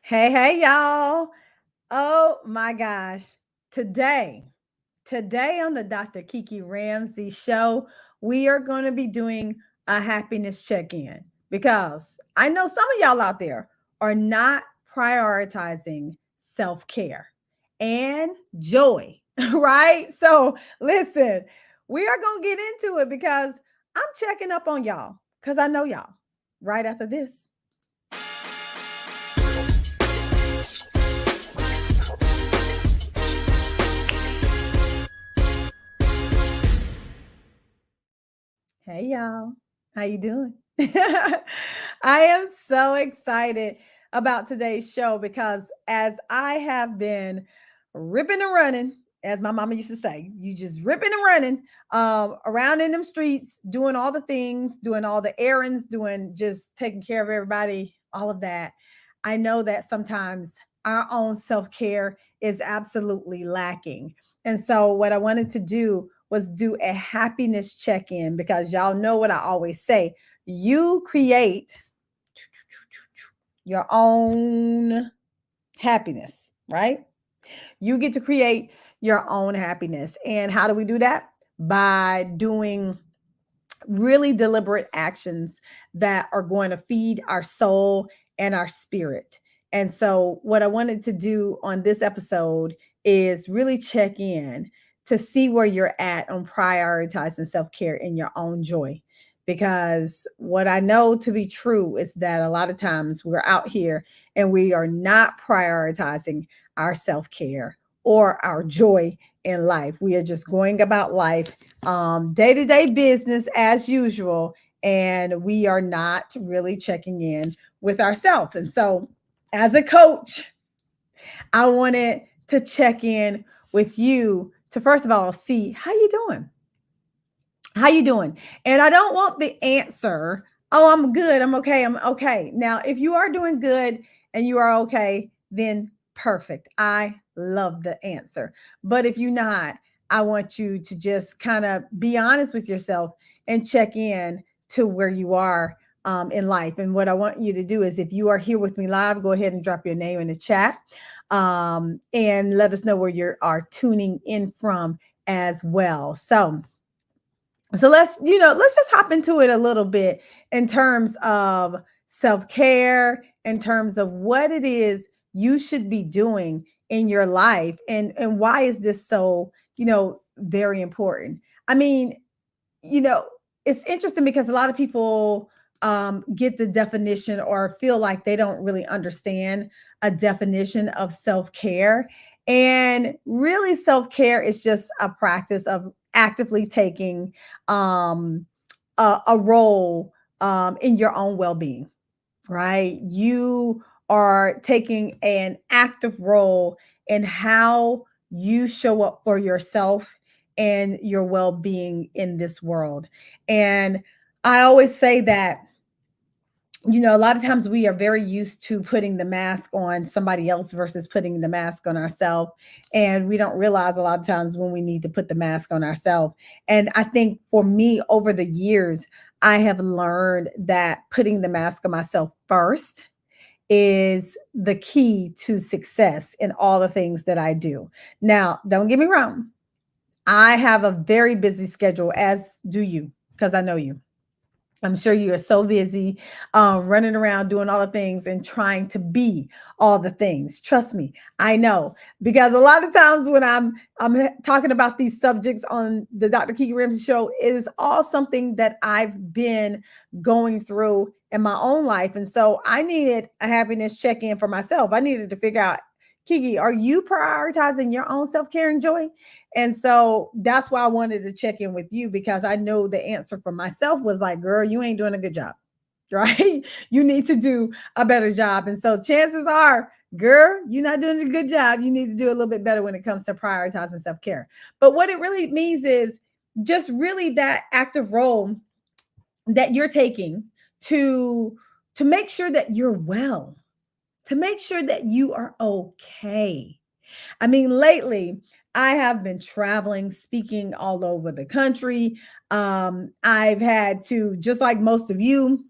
Hey, y'all. Oh my gosh. Today, today on the Dr. Kiki Ramsey Show, we are going to be doing a happiness check in because I know some of y'all out there are not prioritizing self care and joy, right? So, listen, we are going to get into it because I'm checking up on y'all because I know y'all right after this. Hey y'all, how you doing? I am so excited about today's show because as I have been ripping and running, as my mama used to say, you just ripping and running around in them streets, doing all the things, doing all the errands, doing just taking care of everybody, all of that. I know that sometimes our own self care is absolutely lacking. And so, what I wanted to do was do a happiness check in because y'all know what I always say you create your own happiness, right? You get to create your own happiness. And how do we do that? By doing really deliberate actions that are going to feed our soul and our spirit. And so, what I wanted to do on this episode is really check in to see where you're at on prioritizing self care in your own joy. Because what I know to be true is that a lot of times we're out here and we are not prioritizing our self care or our joy in life. We are just going about life day-to-day business as usual, and we are not really checking in with ourselves. And so as a coach, I wanted to check in with you to first of all see how you doing. How you doing? And I don't want the answer, oh, I'm good, I'm okay, I'm okay. Now, if you are doing good and you are okay, then perfect. I love the answer. But if you're not, I want you to just kind of be honest with yourself and check in to where you are in life. And what I want you to do is if you are here with me live, go ahead and drop your name in the chat and let us know where you are tuning in from as well. So let's just hop into it a little bit in terms of self-care, in terms of what it is you should be doing in your life and why is this so, very important. I mean, you know, it's interesting because a lot of people get the definition or feel like they don't really understand a definition of self care. And really, self care is just a practice of actively taking um, a role in your own well being, right? You are taking an active role in how you show up for yourself and your well being in this world. And I always say that, a lot of times we are very used to putting the mask on somebody else versus putting the mask on ourselves. And we don't realize a lot of times when we need to put the mask on ourselves. And I think for me, over the years, I have learned that putting the mask on myself first is the key to success in all the things that I do. Now, don't get me wrong. I have a very busy schedule, as do you, because I know you. I'm sure you are so busy running around doing all the things and trying to be all the things. Trust me, I know because a lot of times when I'm talking about these subjects on the Dr. Kiki Ramsey Show, it is all something that I've been going through in my own life, and so I needed a happiness check in for myself. I needed to figure out, Kiki, are you prioritizing your own self care and joy? And so that's why I wanted to check in with you because I know the answer for myself was like, girl, you ain't doing a good job, right? You need to do a better job. And so chances are, girl, you're not doing a good job. You need to do a little bit better when it comes to prioritizing self care. But what it really means is just really that active role that you're taking to to make sure that you're well, to make sure that you are okay. I mean, lately, I have been traveling, speaking all over the country. I've had to, just like most of you,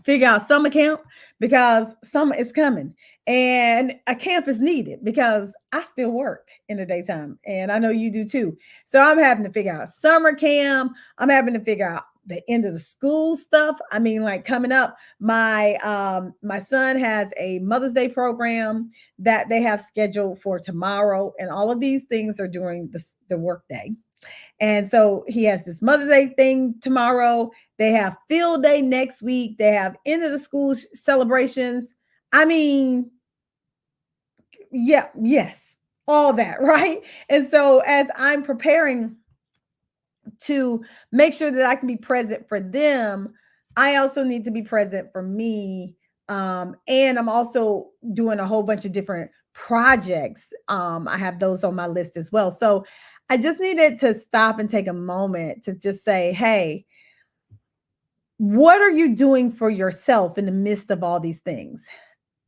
figure out summer camp because summer is coming and a camp is needed because I still work in the daytime and I know you do too. So I'm having to figure out summer camp. I'm having to figure out the end of the school stuff. I mean, like coming up, my son has a Mother's Day program that they have scheduled for tomorrow, and all of these things are during the work day. And so he has this Mother's Day thing tomorrow. They have field day next week. They have end of the school celebrations. I mean, yeah, yes, all that, right? And so as I'm preparing to make sure that I can be present for them, I also need to be present for me. And I'm also doing a whole bunch of different projects. I have those on my list as well. So I just needed to stop and take a moment to just say, hey, what are you doing for yourself in the midst of all these things?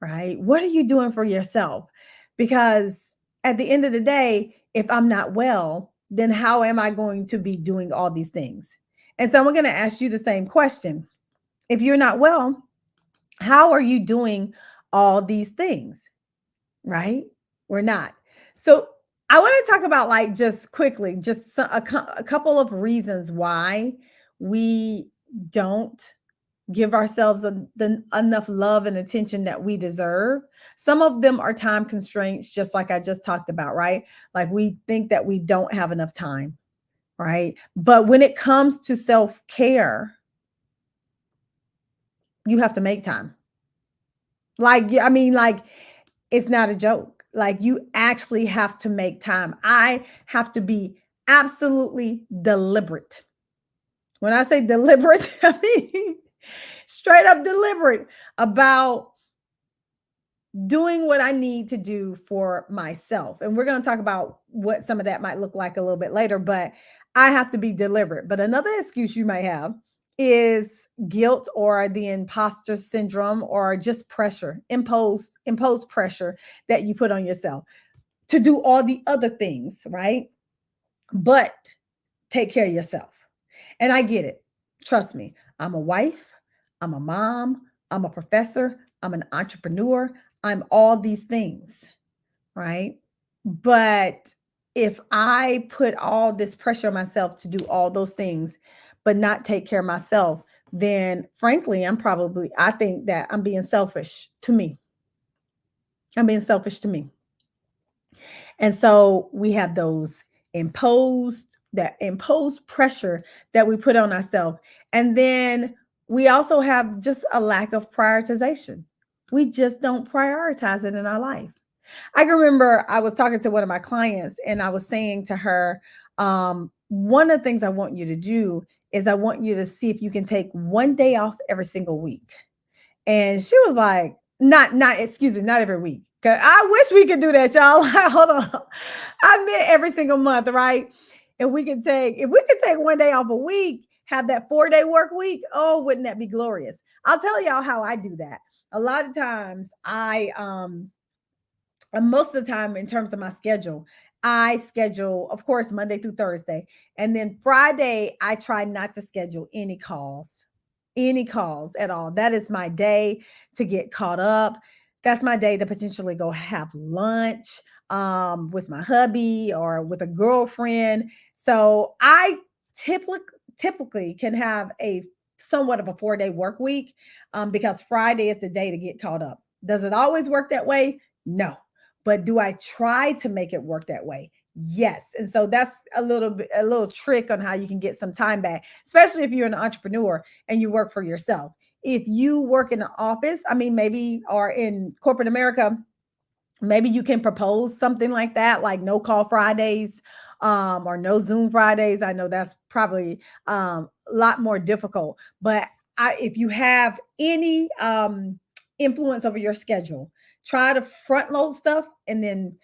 Right? What are you doing for yourself? Because at the end of the day, if I'm not well, then how am I going to be doing all these things? And so I'm going to ask you the same question. If you're not well, how are you doing all these things? Right? We're not. So I want to talk about, like, just quickly, just a couple of reasons why we don't give ourselves enough love and attention that we deserve. Some of them are time constraints, just like I just talked about, right? Like we think that we don't have enough time, right? But when it comes to self care, you have to make time. Like, I mean, like, it's not a joke. Like, you actually have to make time. I have to be absolutely deliberate. When I say deliberate, I mean straight up deliberate about doing what I need to do for myself. And we're going to talk about what some of that might look like a little bit later, but I have to be deliberate. But another excuse you might have is guilt or the imposter syndrome or just pressure, imposed pressure that you put on yourself to do all the other things, right? But take care of yourself. And I get it. Trust me. I'm a wife, I'm a mom, I'm a professor, I'm an entrepreneur, I'm all these things, right? But if I put all this pressure on myself to do all those things, but not take care of myself, then frankly, I think that I'm being selfish to me. I'm being selfish to me. And so we have that imposed pressure that we put on ourselves. And then we also have just a lack of prioritization. We just don't prioritize it in our life. I can remember I was talking to one of my clients and I was saying to her, one of the things I want you to do is I want you to see if you can take one day off every single week. And she was like, excuse me, not every week. Cause I wish we could do that, y'all. Hold on. I meant every single month, right? If we could take one day off a week, have that 4-day work week. Oh, wouldn't that be glorious? I'll tell y'all how I do that. A lot of times most of the time in terms of my schedule, I schedule, of course, Monday through Thursday. And then Friday, I try not to schedule any calls at all. That is my day to get caught up. That's my day to potentially go have lunch with my hubby or with a girlfriend. So I typically can have a somewhat of a 4-day work week because Friday is the day to get caught up. Does it always work that way? No. But do I try to make it work that way? Yes. And so that's a little trick on how you can get some time back, especially if you're an entrepreneur and you work for yourself. If you work in an office, I mean, maybe, or in corporate America, maybe you can propose something like that, like no call Fridays, or no Zoom Fridays. I know that's probably a lot more difficult, but if you have any influence over your schedule, try to front load stuff and then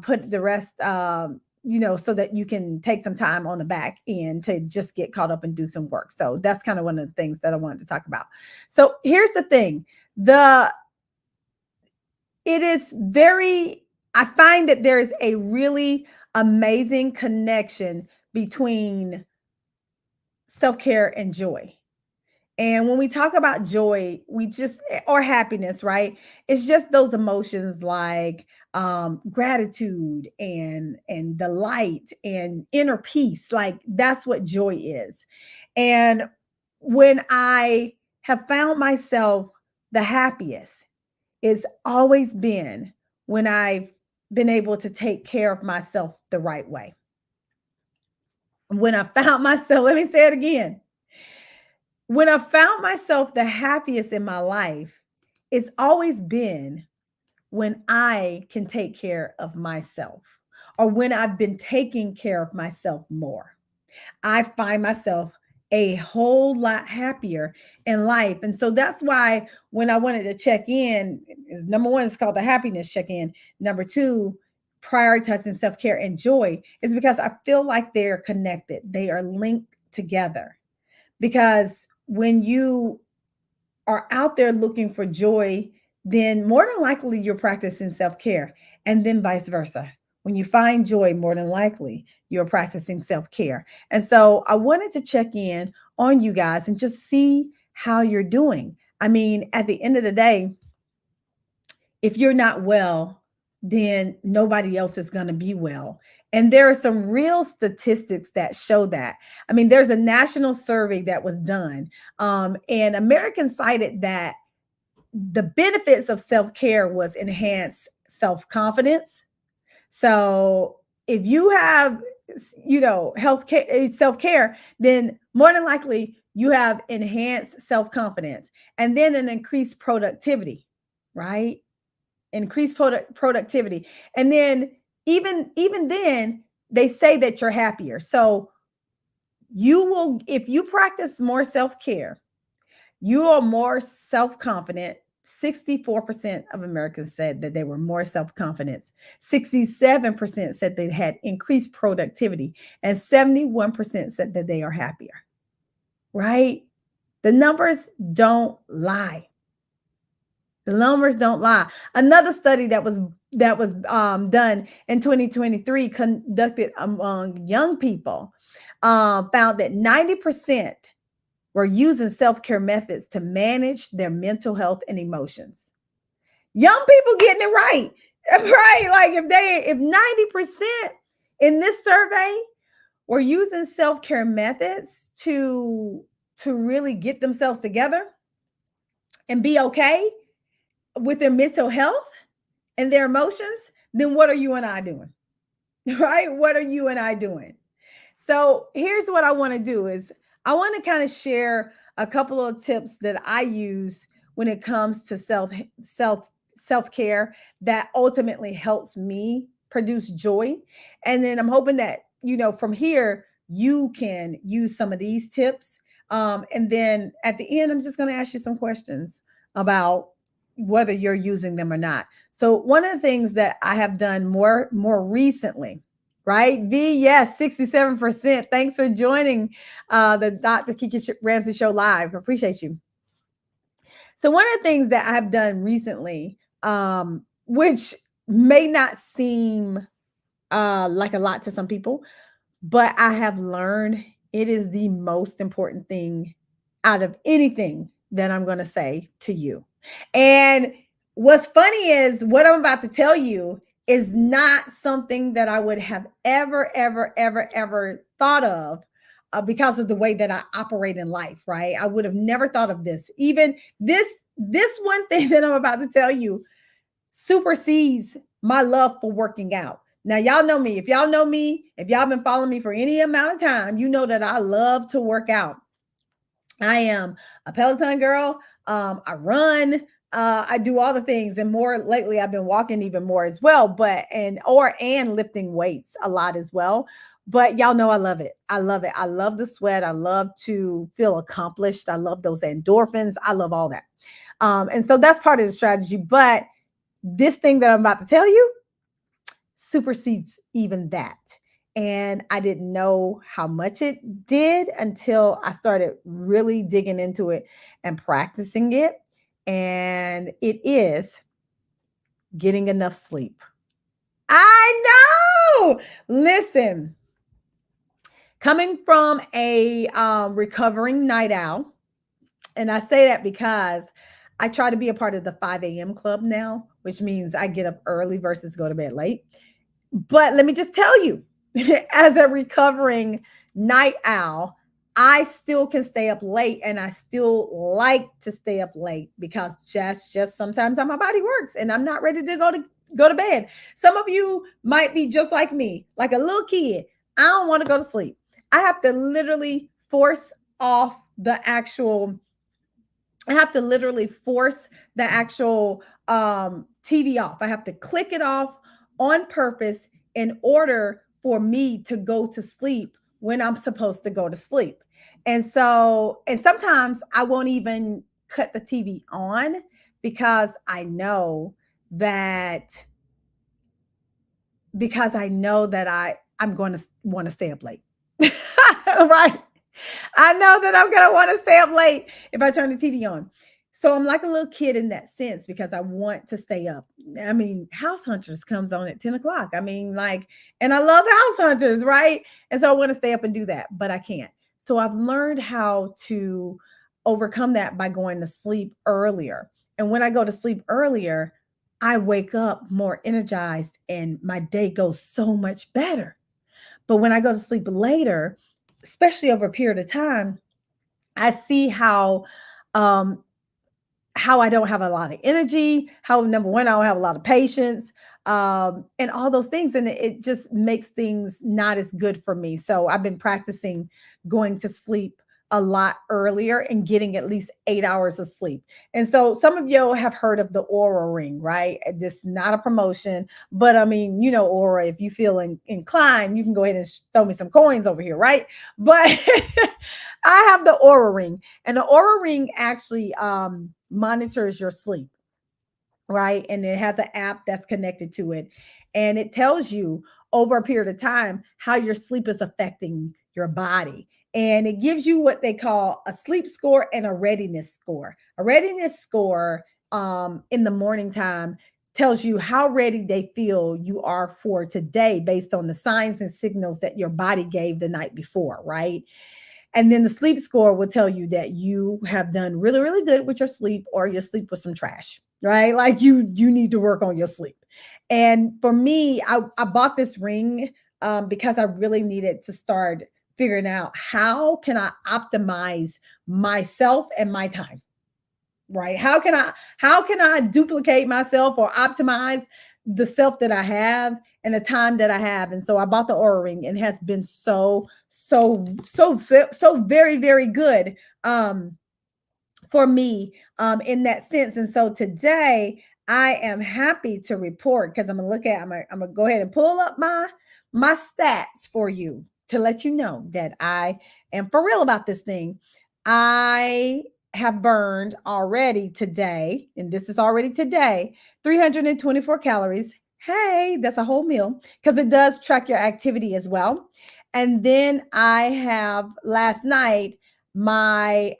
put the rest, so that you can take some time on the back end to just get caught up and do some work. So that's kind of one of the things that I wanted to talk about. So here's the thing. I find that there is a really amazing connection between self-care and joy. And when we talk about joy, or happiness, right? It's just those emotions like gratitude and delight and inner peace. Like that's what joy is. And when I have found myself the happiest, it's always been when I've been able to take care of myself the right way. When I found myself, let me say it again. When I found myself the happiest in my life, it's always been when I can take care of myself or when I've been taking care of myself more. I find myself a whole lot happier in life. And so that's why when I wanted to check in, number one, it's called the happiness check in. Number two, prioritizing self care and joy is because I feel like they're connected, they are linked together. Because when you are out there looking for joy, then more than likely you're practicing self care, and then vice versa. When you find joy, more than likely you're practicing self care. And so I wanted to check in on you guys and just see how you're doing. I mean, at the end of the day, if you're not well, then nobody else is going to be well. And there are some real statistics that show that. I mean, there's a national survey that was done, and Americans cited that the benefits of self care was enhanced self confidence. So if you have, health care, self care, then more than likely you have enhanced self confidence, and then an increased productivity, right? Increased productivity, and then even then they say that you're happier. So you will, if you practice more self-care, you are more self-confident. 64% of Americans said that they were more self-confident. 67% said they had increased productivity, and 71% said that they are happier. Right? The numbers don't lie. The numbers don't lie. Another study that was done in 2023, conducted among young people, found that 90% were using self-care methods to manage their mental health and emotions. Young people getting it right, right? Like if 90% in this survey were using self-care methods to really get themselves together and be okay with their mental health and their emotions, then what are you and I doing? Right? What are you and I doing? So here's what I want to do is I want to kind of share a couple of tips that I use when it comes to self-care that ultimately helps me produce joy. And then I'm hoping that, from here you can use some of these tips. And then at the end, I'm just going to ask you some questions about whether you're using them or not. So one of the things that I have done more recently, right? V, yes, 67%. Thanks for joining the Dr. Kiki Ramsey Show live. Appreciate you. So one of the things that I've done recently, which may not seem like a lot to some people, but I have learned it is the most important thing out of anything that I'm going to say to you. And what's funny is what I'm about to tell you is not something that I would have ever thought of, because of the way that I operate in life, right? I would have never thought of this. Even this one thing that I'm about to tell you supersedes my love for working out. Now, y'all know me. If y'all know me, if y'all been following me for any amount of time, you know that I love to work out. I am a Peloton girl. I run. I do all the things, and more lately. I've been walking even more as well, and lifting weights a lot as well. But y'all know I love it. I love it. I love the sweat. I love to feel accomplished. I love those endorphins. I love all that. And so that's part of the strategy. But this thing that I'm about to tell you supersedes even that. And I didn't know how much it did until I started really digging into it and practicing it. And it is getting enough sleep. I know. Listen, coming from a recovering night owl, And I say that because I try to be a part of the 5 a.m. club now, which means I get up early versus go to bed late. But let me just tell you, as a recovering night owl, I still can stay up late and I still like to stay up late because just sometimes how my body works and I'm not ready to go to bed. Some of you might be just like me, like a little kid. I don't want to go to sleep. I have to literally force off the actual I have to literally force the actual TV off. I have to click it off on purpose in order for me to go to sleep when I'm supposed to go to sleep. And sometimes I won't even cut the TV on because that I know that I'm going to want to stay up late. Right? I know that I'm going to want to stay up late if I turn the TV on. So I'm like a little kid in that sense because I want to stay up. I mean, House Hunters comes on at 10 o'clock. I mean, like, and I love House Hunters, right? And so I want to stay up and do that, but I can't. So I've learned how to overcome that by going to sleep earlier. And when I go to sleep earlier, I wake up more energized and my day goes so much better. But when I go to sleep later, especially over a period of time, I see um how I don't have a lot of energy, how number one, I don't have a lot of patience, and all those things. And it just makes things not as good for me. So I've been practicing going to sleep a lot earlier and getting at least 8 hours of sleep. And so some of you have heard of the Aura ring, right? This is not a promotion, but I mean, Aura, if you feel inclined, you can go ahead and throw me some coins over here, right? But I have the Aura ring, and the Aura ring actually monitors your sleep, right? And it has an app that's connected to it. And it tells you over a period of time how your sleep is affecting your body. And it gives you what they call a sleep score and a readiness score. A readiness score in the morning time tells you how ready they feel you are for today based on the signs and signals that your body gave the night before, right? And then the sleep score will tell you that you have done really, really good with your sleep or your sleep was some trash, right? Like you need to work on your sleep. And for me, I bought this ring because I really needed to start figuring out how can I optimize myself and my time, right? How can I duplicate myself or optimize the self that I have and the time that I have? And so I bought the Aura ring and it has been so very, very good for me in that sense. And so today I am happy to report because I'm gonna go ahead and pull up my stats for you to let you know that I am for real about this thing. I have burned already today, and this is already today, 324 calories. Hey, that's a whole meal because it does track your activity as well. And then I have last night, my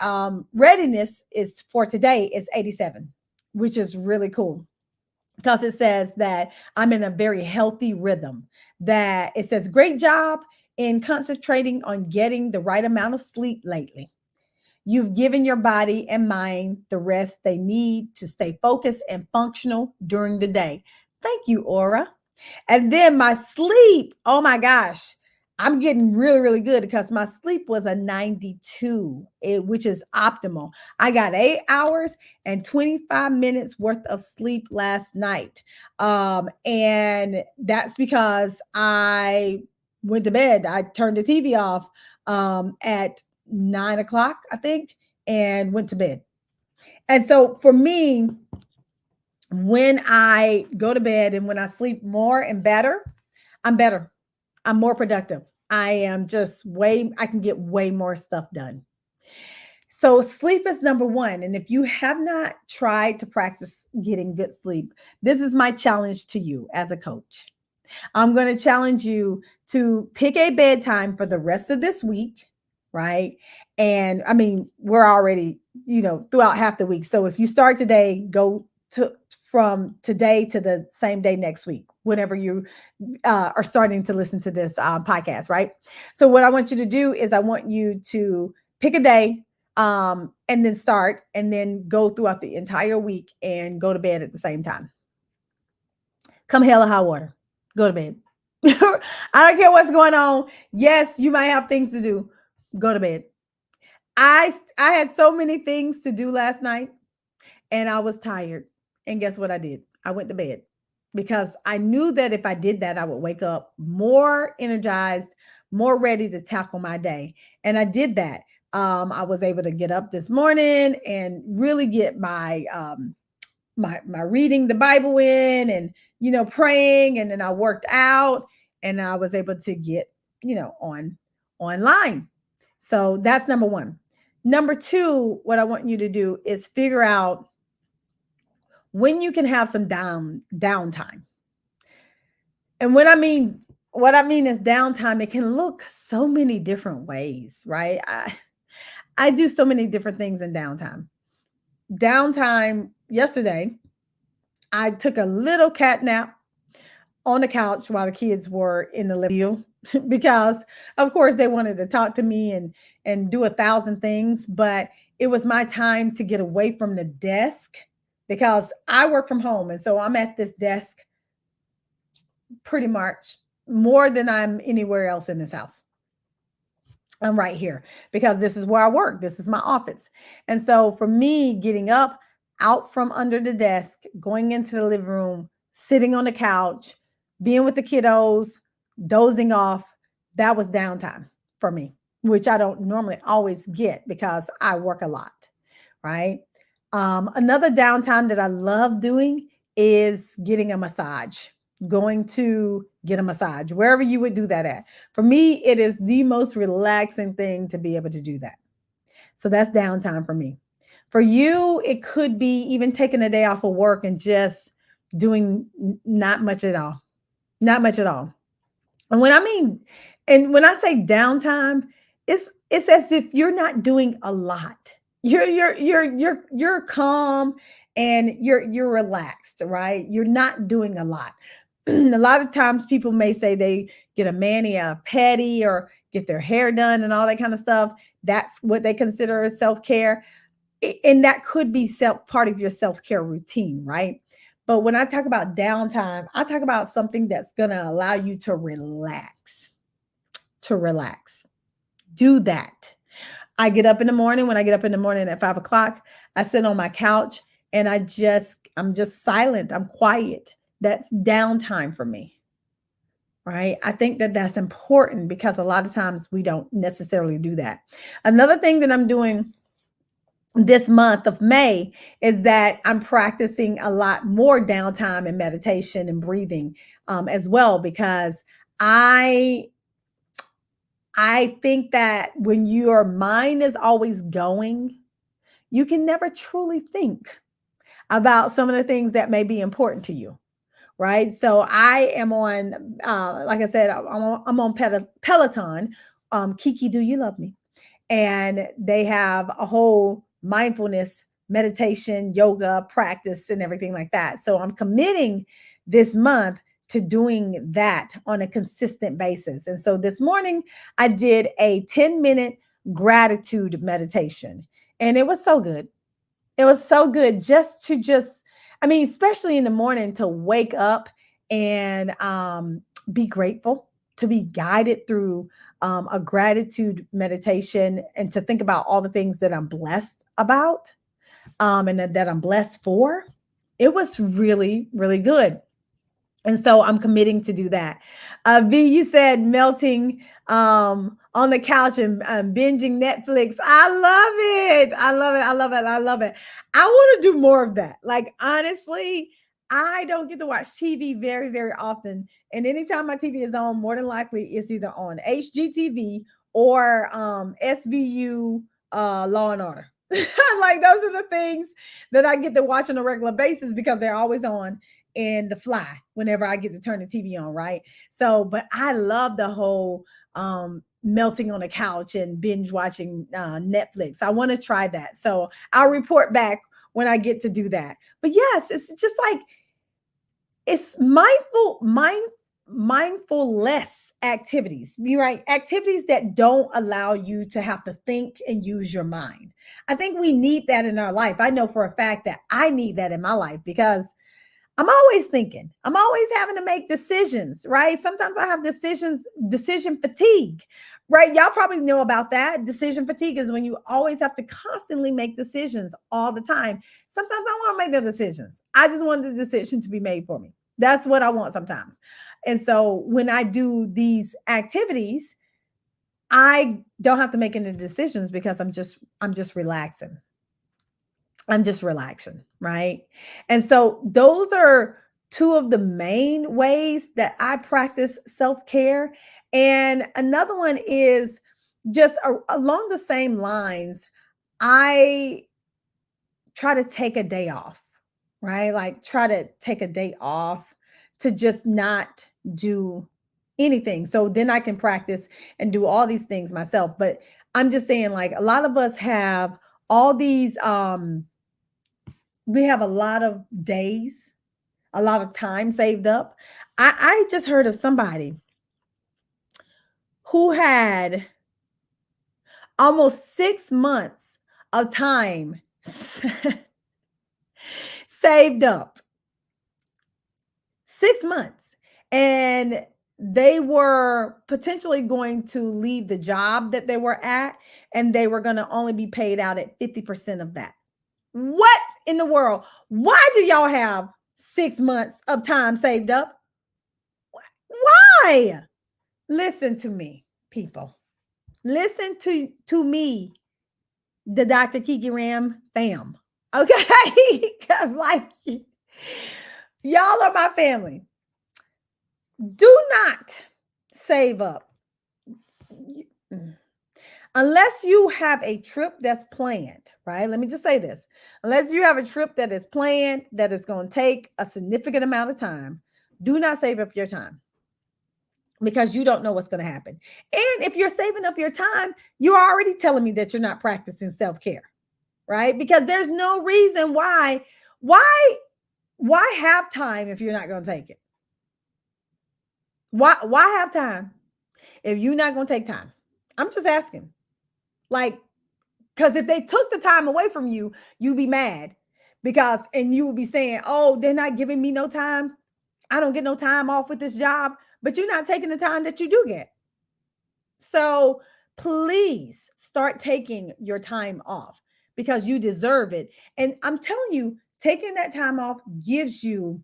readiness is for today is 87, which is really cool because it says that I'm in a very healthy rhythm. That it says, great job in concentrating on getting the right amount of sleep lately. You've given your body and mind the rest they need to stay focused and functional during the day. Thank you, Aura. And then my sleep, oh my gosh, I'm getting really, really good because my sleep was a 92, which is optimal. I got 8 hours and 25 minutes worth of sleep last night. And that's because I went to bed. I turned the TV off at 9 o'clock, I think, and went to bed. And so for me, when I go to bed and when I sleep more and better, I'm better. I'm more productive. I am I can get way more stuff done. So sleep is number one. And if you have not tried to practice getting good sleep, this is my challenge to you as a coach. I'm going to challenge you to pick a bedtime for the rest of this week, right? And I mean, we're already, throughout half the week. So if you start today, go to from today to the same day next week, whenever you are starting to listen to this podcast, right? So what I want you to do is I want you to pick a day. and then start and then go throughout the entire week and go to bed at the same time. Come hell or high water, go to bed. I don't care what's going on. Yes, you might have things to do. Go to bed. I had so many things to do last night and I was tired. And guess what I did? I went to bed because I knew that if I did that, I would wake up more energized, more ready to tackle my day. And I did that. I was able to get up this morning and really get my reading the Bible in, and praying, and then I worked out and I was able to get online. So that's number one. Number two, what I want you to do is figure out when you can have some downtime. And what I mean is downtime. It can look so many different ways, right? I do so many different things in downtime. Downtime yesterday, I took a little cat nap on the couch while the kids were in the living room because of course they wanted to talk to me and do 1,000 things, but it was my time to get away from the desk because I work from home, and so I'm at this desk pretty much more than I'm anywhere else in this house. I'm right here because this is where I work. This is my office. And so for me, getting up out from under the desk, going into the living room, sitting on the couch, being with the kiddos, dozing off, that was downtime for me, which I don't normally always get because I work a lot, right? Another downtime that I love doing is getting a massage, going to get a massage, wherever you would do that at. For me, it is the most relaxing thing to be able to do that. So that's downtime for me. For you, it could be even taking a day off of work and just doing not much at all. Not much at all. And when I say downtime, it's as if you're not doing a lot. You're calm and you're relaxed, right? You're not doing a lot. A lot of times people may say they get a mani, a pedi, or get their hair done and all that kind of stuff. That's what they consider as self-care. And that could be part of your self-care routine, right? But when I talk about downtime, I talk about something that's going to allow you to relax, to relax. Do that. I get up in the morning. When I get up in the morning at 5 o'clock, I sit on my couch and I'm just silent. I'm quiet. That's downtime for me, right? I think that that's important because a lot of times we don't necessarily do that. Another thing that I'm doing this month of May is that I'm practicing a lot more downtime and meditation and breathing as well, because I think that when your mind is always going, you can never truly think about some of the things that may be important to you, right? So I am on, like I said, I'm on Peloton. Kiki, do you love me? And they have a whole mindfulness meditation, yoga practice, and everything like that. So I'm committing this month to doing that on a consistent basis. And so this morning I did a 10-minute gratitude meditation, and it was so good. It was so good especially in the morning, to wake up and be grateful, to be guided through a gratitude meditation, and to think about all the things that I'm blessed about, and that I'm blessed for. It was really, really good. And so I'm committing to do that. V, you said melting on the couch and binging Netflix. I love it. I love it. I love it. I love it. I want to do more of that. Like, honestly, I don't get to watch TV very, very often. And anytime my TV is on, more than likely it's either on HGTV or SVU, Law and Order. Like, those are the things that I get to watch on a regular basis because they're always on in the fly whenever I get to turn the TV on, right? So, but I love the whole melting on the couch and binge watching Netflix. I want to try that. So I'll report back when I get to do that. But yes, it's just like, it's mindful less activities. You right, activities that don't allow you to have to think and use your mind. I think we need that in our life. I know for a fact that I need that in my life because I'm always thinking. I'm always having to make decisions, right? Sometimes I have decision fatigue, right? Y'all probably know about that. Decision fatigue is when you always have to constantly make decisions all the time. Sometimes I want to make the decisions. I just want the decision to be made for me. That's what I want sometimes. And so when I do these activities, I don't have to make any decisions because I'm just relaxing. I'm just relaxing, right? And so those are two of the main ways that I practice self-care. And another one is just along the same lines. I try to take a day off, right? Like try to take a day off to just not do anything. So then I can practice and do all these things myself. But I'm just saying, like, a lot of us have all these we have a lot of days, a lot of time saved up. I just heard of somebody who had almost 6 months of time saved up. 6 months. And they were potentially going to leave the job that they were at, and they were going to only be paid out at 50% of that. What in the world? Why do y'all have 6 months of time saved up? Why? Listen to me, people. Listen to me, the Dr. Kiki Ram fam. Okay? 'Cause, like, y'all are my family. Do not save up unless you have a trip that's planned, right? Let me just say this. Unless you have a trip that is planned, that is going to take a significant amount of time, do not save up your time because you don't know what's going to happen. And if you're saving up your time, you're already telling me that you're not practicing self-care, right? Because there's no reason why have time if you're not going to take it? Why have time if you're not going to take time? I'm just asking. Like, because if they took the time away from you, you'd be mad and you would be saying, oh, they're not giving me no time. I don't get no time off with this job, but you're not taking the time that you do get. So please start taking your time off because you deserve it. And I'm telling you, taking that time off gives you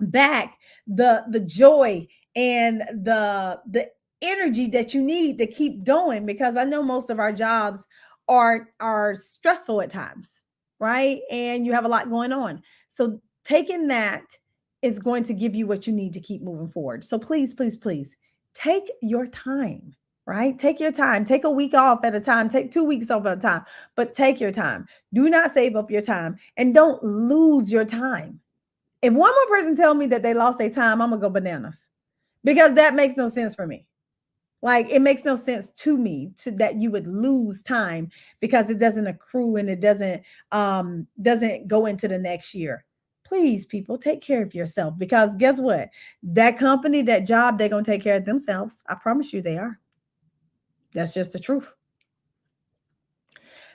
back the joy and the energy that you need to keep going, because I know most of our jobs are stressful at times, right? And you have a lot going on. So taking that is going to give you what you need to keep moving forward. So please, please, please take your time, right? Take your time. Take a week off at a time. Take 2 weeks off at a time, but take your time. Do not save up your time and don't lose your time. If one more person tell me that they lost their time, I'm gonna go bananas because that makes no sense for me. Like, it makes no sense to me that you would lose time because it doesn't accrue and it doesn't go into the next year. Please, people, take care of yourself because guess what? That company, that job, they're gonna take care of themselves. I promise you they are. That's just the truth.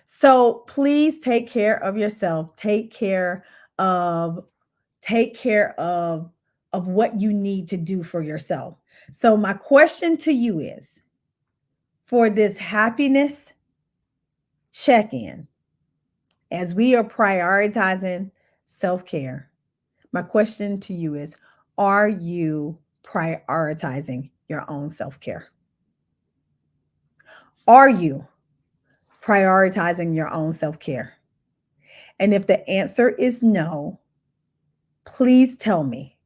So please take care of yourself. Of take care of what you need to do for yourself. So my question to you is, for this happiness check-in, as we are prioritizing self-care, my question to you is, are you prioritizing your own self-care? Are you prioritizing your own self-care? And if the answer is no, please tell me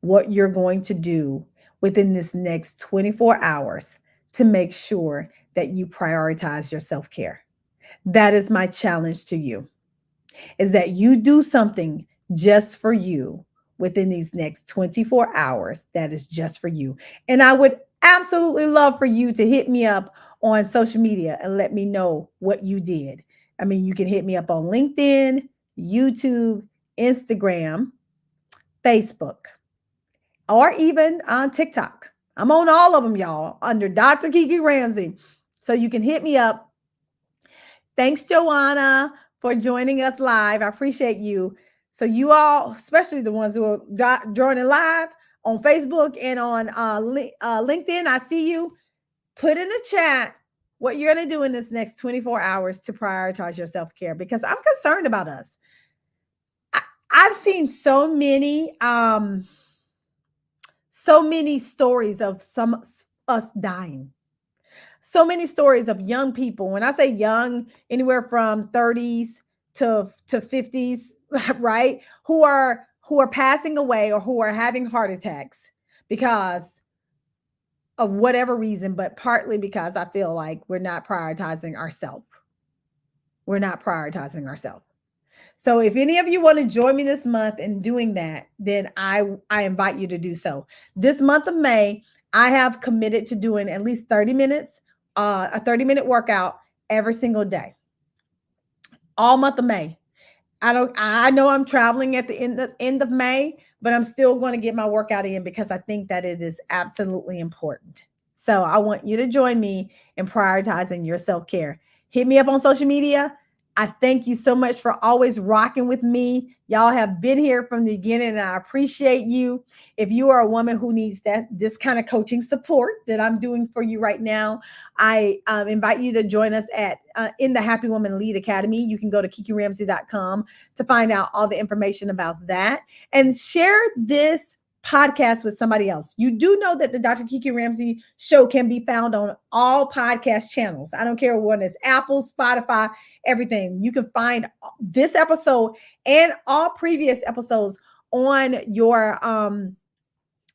what you're going to do within this next 24 hours to make sure that you prioritize your self-care. That is my challenge to you, is that you do something just for you within these next 24 hours that is just for you. And I would absolutely love for you to hit me up on social media and let me know what you did. I mean, you can hit me up on LinkedIn, YouTube, Instagram, Facebook. or even on TikTok. I'm on all of them, y'all, under Dr. Kiki Ramsey. So you can hit me up. Thanks, Joanna, for joining us live. I appreciate you. So you all, especially the ones who are joining live on Facebook and on LinkedIn, I see you. Put in the chat what you're going to do in this next 24 hours to prioritize your self-care, because I'm concerned about us. I've seen so many stories of us dying. So many stories of young people. When I say young, anywhere from 30s to 50s, right? Who are passing away or who are having heart attacks because of whatever reason, but partly because I feel like we're not prioritizing ourselves. We're not prioritizing ourselves. So if any of you want to join me this month in doing that, then I invite you to do so. This month of May, I have committed to doing at least 30 minutes, a 30-minute workout every single day, all month of May. I know I'm traveling at the end of May, but I'm still going to get my workout in because I think that it is absolutely important. So I want you to join me in prioritizing your self-care. Hit me up on social media. I thank you so much for always rocking with me. Y'all have been here from the beginning, and I appreciate you. If you are a woman who needs this kind of coaching support that I'm doing for you right now, I invite you to join us at in the Happy Woman Lead Academy. You can go to kikiramsey.com to find out all the information about that, and share this podcast with somebody else. You do know that the Dr. Kiki Ramsey Show can be found on all podcast channels. I don't care what it's Apple, Spotify, everything. You can find this episode and all previous episodes on your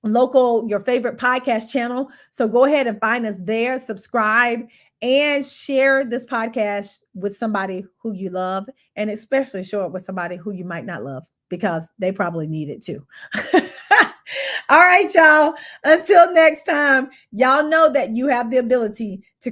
your favorite podcast channel. So go ahead and find us there, subscribe, and share this podcast with somebody who you love, and especially share it with somebody who you might not love, because they probably need it too. All right, y'all. Until next time, y'all know that you have the ability to